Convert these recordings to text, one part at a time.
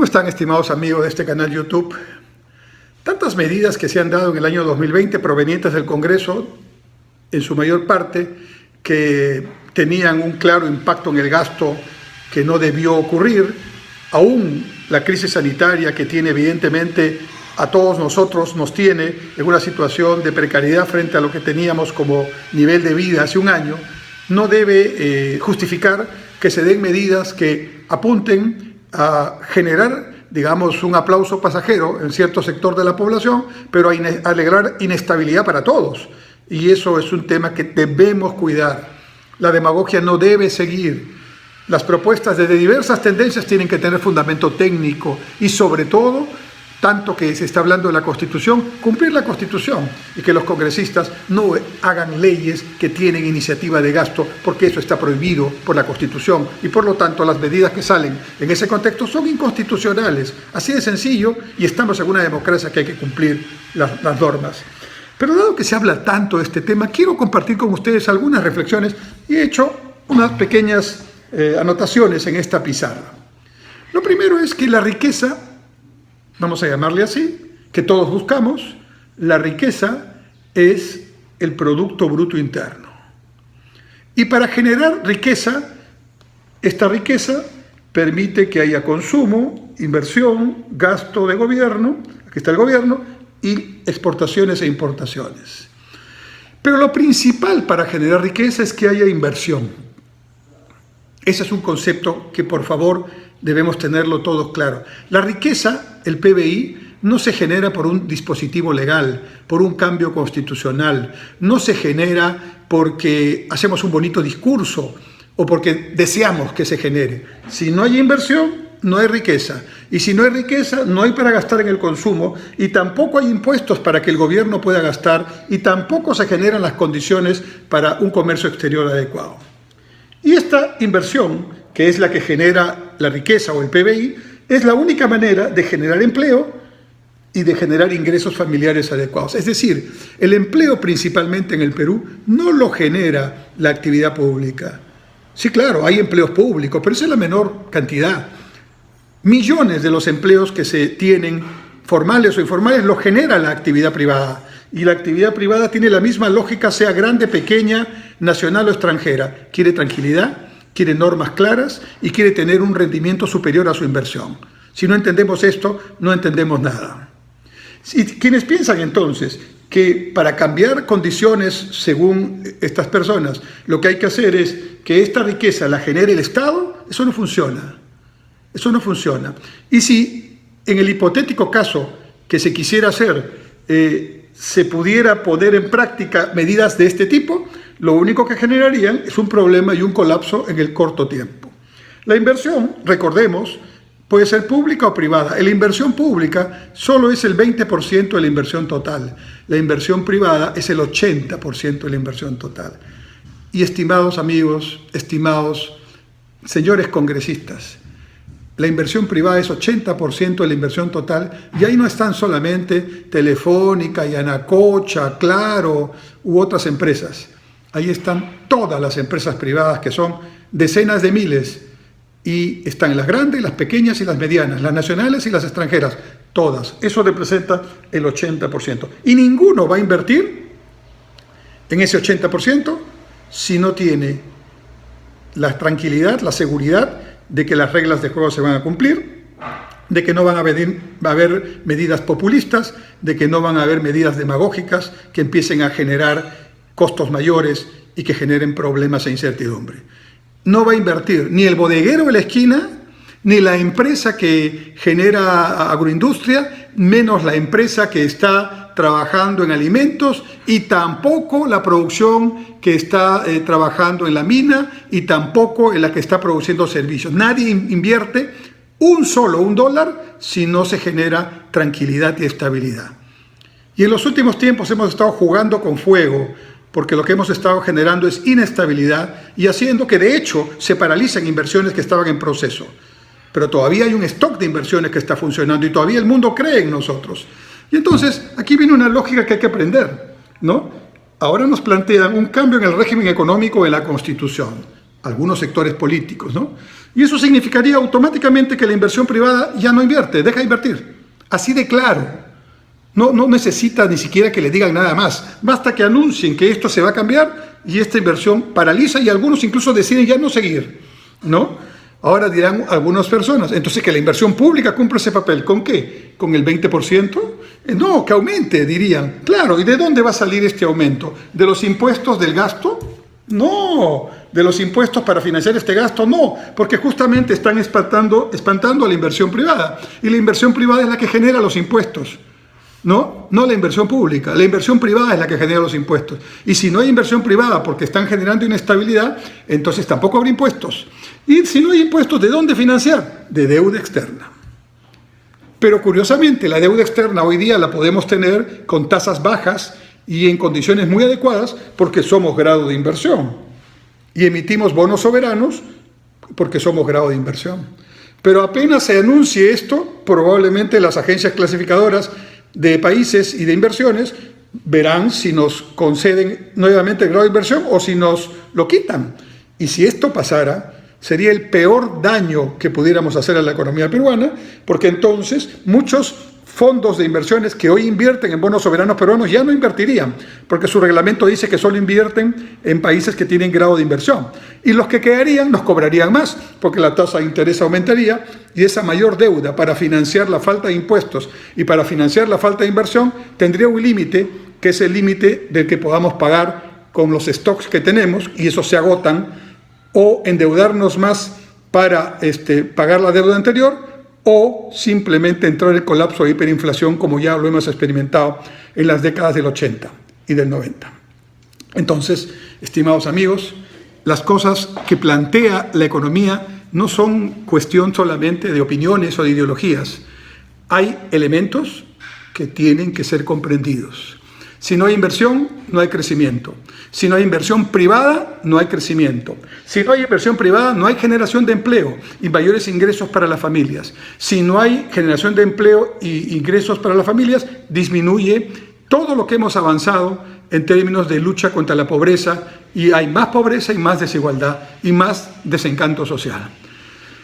¿Cómo están, estimados amigos de este canal YouTube? Tantas medidas que se han dado en el año 2020 provenientes del Congreso, en su mayor parte, que tenían un claro impacto en el gasto que no debió ocurrir, aún la crisis sanitaria que tiene evidentemente a todos nosotros, nos tiene en una situación de precariedad frente a lo que teníamos como nivel de vida hace un año, no debe justificar que se den medidas que apunten a generar, digamos, un aplauso pasajero en cierto sector de la población, pero a alegrar inestabilidad para todos. Y eso es un tema que debemos cuidar. La demagogia no debe seguir. Las propuestas desde diversas tendencias tienen que tener fundamento técnico y, sobre todo, tanto que se está hablando de la Constitución, cumplir la Constitución y que los congresistas no hagan leyes que tienen iniciativa de gasto, porque eso está prohibido por la Constitución y por lo tanto las medidas que salen en ese contexto son inconstitucionales. Así de sencillo, y estamos en una democracia que hay que cumplir las normas. Pero dado que se habla tanto de este tema, quiero compartir con ustedes algunas reflexiones y he hecho unas pequeñas anotaciones en esta pizarra. Lo primero es que la riqueza, vamos a llamarle así, que todos buscamos, la riqueza es el Producto Bruto Interno. Y para generar riqueza, esta riqueza permite que haya consumo, inversión, gasto de gobierno, aquí está el gobierno, y exportaciones e importaciones. Pero lo principal para generar riqueza es que haya inversión. Ese es un concepto que, por favor, debemos tenerlo todos claro. La riqueza, el PBI, no se genera por un dispositivo legal, por un cambio constitucional, no se genera porque hacemos un bonito discurso o porque deseamos que se genere. Si no hay inversión, no hay riqueza. Y si no hay riqueza, no hay para gastar en el consumo y tampoco hay impuestos para que el gobierno pueda gastar y tampoco se generan las condiciones para un comercio exterior adecuado. Y esta inversión, que es la que genera la riqueza o el PBI, es la única manera de generar empleo y de generar ingresos familiares adecuados. Es decir, el empleo principalmente en el Perú no lo genera la actividad pública. Sí, claro, hay empleos públicos, pero esa es la menor cantidad. Millones de los empleos que se tienen, formales o informales, los genera la actividad privada. Y la actividad privada tiene la misma lógica, sea grande, pequeña, nacional o extranjera. Quiere tranquilidad, quiere normas claras y quiere tener un rendimiento superior a su inversión. Si no entendemos esto, no entendemos nada. Y quienes piensan entonces que para cambiar condiciones según estas personas, lo que hay que hacer es que esta riqueza la genere el Estado, eso no funciona. Eso no funciona. Y si en el hipotético caso que se quisiera hacer, se pudiera poner en práctica medidas de este tipo, lo único que generarían es un problema y un colapso en el corto tiempo. La inversión, recordemos, puede ser pública o privada. La inversión pública solo es el 20% de la inversión total. La inversión privada es el 80% de la inversión total. Y estimados amigos, estimados señores congresistas, la inversión privada es 80% de la inversión total y ahí no están solamente Telefónica, Yanacocha, Claro u otras empresas. Ahí están todas las empresas privadas que son decenas de miles y están las grandes, las pequeñas y las medianas, las nacionales y las extranjeras, todas. Eso representa el 80%. Y ninguno va a invertir en ese 80% si no tiene la tranquilidad, la seguridad de que las reglas de juego se van a cumplir, de que no van a haber medidas populistas, de que no van a haber medidas demagógicas que empiecen a generar costos mayores y que generen problemas e incertidumbre. No va a invertir ni el bodeguero de la esquina, ni la empresa que genera agroindustria, menos la empresa que está trabajando en alimentos y tampoco la producción que está trabajando en la mina y tampoco en la que está produciendo servicios. Nadie invierte un dólar si no se genera tranquilidad y estabilidad. Y en los últimos tiempos hemos estado jugando con fuego porque lo que hemos estado generando es inestabilidad y haciendo que de hecho se paralicen inversiones que estaban en proceso. Pero todavía hay un stock de inversiones que está funcionando y todavía el mundo cree en nosotros. Y entonces, aquí viene una lógica que hay que aprender, ¿no? Ahora nos plantean un cambio en el régimen económico de la Constitución. algunos sectores políticos, ¿no? Y eso significaría automáticamente que la inversión privada ya no invierte, deja de invertir. Así de claro. No necesita ni siquiera que le digan nada más. Basta que anuncien que esto se va a cambiar y esta inversión paraliza y algunos incluso deciden ya no seguir, ¿no? Ahora dirán algunas personas, entonces que la inversión pública cumple ese papel. ¿Con qué? ¿Con el 20%? No, que aumente, dirían. Claro, ¿y de dónde va a salir este aumento? ¿De los impuestos del gasto? No, de los impuestos para financiar este gasto, no, porque justamente están espantando a la inversión privada. Y la inversión privada es la que genera los impuestos. No la inversión pública, la inversión privada es la que genera los impuestos. Y si no hay inversión privada porque están generando inestabilidad, entonces tampoco habrá impuestos. Y si no hay impuestos, ¿de dónde financiar? De deuda externa. Pero curiosamente, la deuda externa hoy día la podemos tener con tasas bajas y en condiciones muy adecuadas porque somos grado de inversión. Y emitimos bonos soberanos porque somos grado de inversión. Pero apenas se anuncie esto, probablemente las agencias clasificadoras de países y de inversiones verán si nos conceden nuevamente el grado de inversión o si nos lo quitan. Y si esto pasara, sería el peor daño que pudiéramos hacer a la economía peruana, porque entonces muchos fondos de inversiones que hoy invierten en bonos soberanos peruanos ya no invertirían, porque su reglamento dice que solo invierten en países que tienen grado de inversión. Y los que quedarían nos cobrarían más, porque la tasa de interés aumentaría y esa mayor deuda para financiar la falta de impuestos y para financiar la falta de inversión tendría un límite, que es el límite del que podamos pagar con los stocks que tenemos, y esos se agotan, o endeudarnos más para pagar la deuda anterior, o simplemente entrar en el colapso de hiperinflación como ya lo hemos experimentado en las décadas del 80 y del 90. Entonces, estimados amigos, las cosas que plantea la economía no son cuestión solamente de opiniones o de ideologías. Hay elementos que tienen que ser comprendidos. Si no hay inversión, no hay crecimiento. Si no hay inversión privada, no hay crecimiento. Si no hay inversión privada, no hay generación de empleo y mayores ingresos para las familias. Si no hay generación de empleo y ingresos para las familias, disminuye todo lo que hemos avanzado en términos de lucha contra la pobreza, y hay más pobreza y más desigualdad y más desencanto social.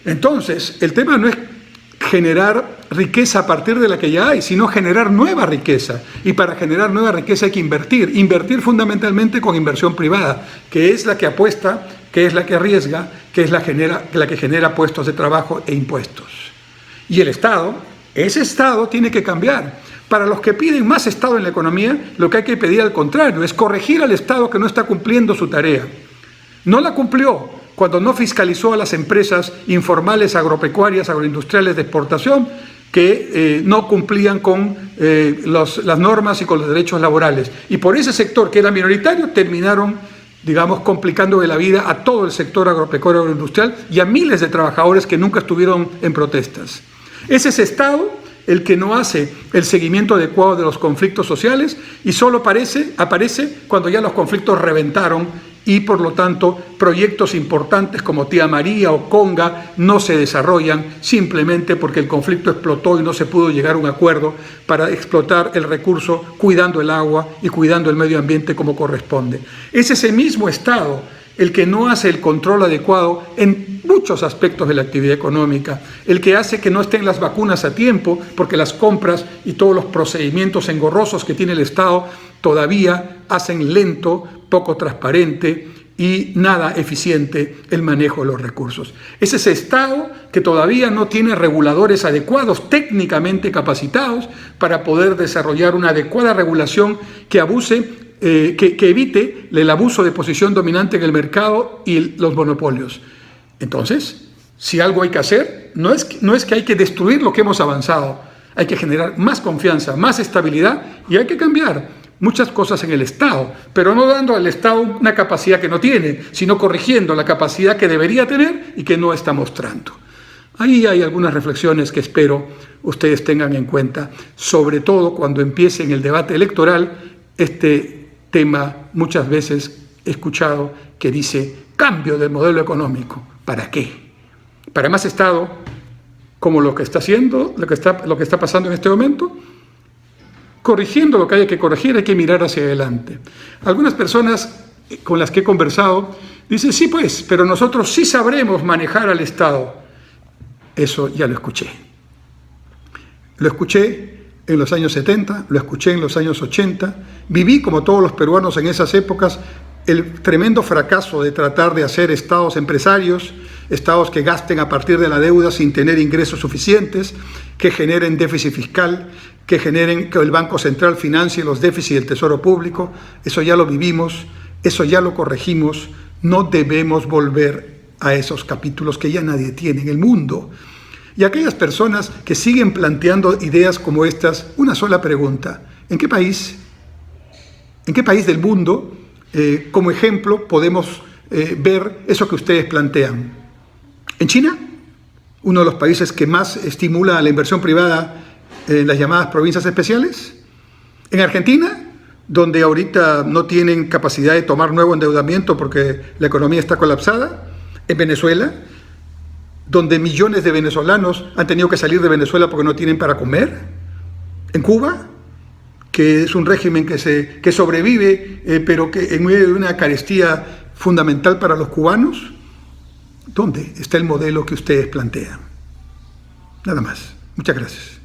Entonces, el tema no es generar riqueza a partir de la que ya hay, sino generar nueva riqueza. Y para generar nueva riqueza hay que invertir fundamentalmente con inversión privada, que es la que apuesta, que es la que arriesga, que es la que genera puestos de trabajo e impuestos. Y el Estado, ese Estado tiene que cambiar. Para los que piden más Estado en la economía, lo que hay que pedir al contrario es corregir al Estado que no está cumpliendo su tarea. No la cumplió cuando no fiscalizó a las empresas informales agropecuarias, agroindustriales de exportación, que no cumplían con las normas y con los derechos laborales. Y por ese sector que era minoritario terminaron, digamos, complicando de la vida a todo el sector agropecuario agroindustrial y a miles de trabajadores que nunca estuvieron en protestas. Es ese Estado el que no hace el seguimiento adecuado de los conflictos sociales y solo aparece cuando ya los conflictos reventaron y por lo tanto proyectos importantes como Tía María o Conga no se desarrollan simplemente porque el conflicto explotó y no se pudo llegar a un acuerdo para explotar el recurso cuidando el agua y cuidando el medio ambiente como corresponde. Es ese mismo Estado el que no hace el control adecuado en muchos aspectos de la actividad económica, el que hace que no estén las vacunas a tiempo, porque las compras y todos los procedimientos engorrosos que tiene el Estado todavía hacen lento, poco transparente y nada eficiente el manejo de los recursos. Es ese Estado que todavía no tiene reguladores adecuados, técnicamente capacitados, para poder desarrollar una adecuada regulación que evite el abuso de posición dominante en el mercado y los monopolios. Entonces, si algo hay que hacer, no es que hay que destruir lo que hemos avanzado, hay que generar más confianza, más estabilidad y hay que cambiar muchas cosas en el Estado, pero no dando al Estado una capacidad que no tiene, sino corrigiendo la capacidad que debería tener y que no está mostrando. Ahí hay algunas reflexiones que espero ustedes tengan en cuenta, sobre todo cuando empiecen el debate electoral. Este tema muchas veces he escuchado que dice cambio del modelo económico. ¿Para qué? ¿Para más Estado como lo que está haciendo, lo que está pasando en este momento? Corrigiendo lo que haya que corregir, hay que mirar hacia adelante. Algunas personas con las que he conversado Dice, sí pues, pero nosotros sí sabremos manejar al Estado. Eso ya lo escuché. Lo escuché en los años 70, lo escuché en los años 80. Viví, como todos los peruanos en esas épocas, el tremendo fracaso de tratar de hacer estados empresarios, estados que gasten a partir de la deuda sin tener ingresos suficientes, que generen déficit fiscal, que generen que el Banco Central financie los déficits del Tesoro Público. Eso ya lo vivimos, eso ya lo corregimos. No debemos volver a esos capítulos que ya nadie tiene en el mundo. Y aquellas personas que siguen planteando ideas como estas, una sola pregunta: ¿en qué país del mundo, como ejemplo, podemos ver eso que ustedes plantean? ¿En China? Uno de los países que más estimula la inversión privada en las llamadas provincias especiales. ¿En Argentina? Donde ahorita no tienen capacidad de tomar nuevo endeudamiento porque la economía está colapsada. ¿En Venezuela? Donde millones de venezolanos han tenido que salir de Venezuela porque no tienen para comer. ¿En Cuba? Que es un régimen que sobrevive, pero que en medio de una carestía fundamental para los cubanos. ¿Dónde está el modelo que ustedes plantean? Nada más. Muchas gracias.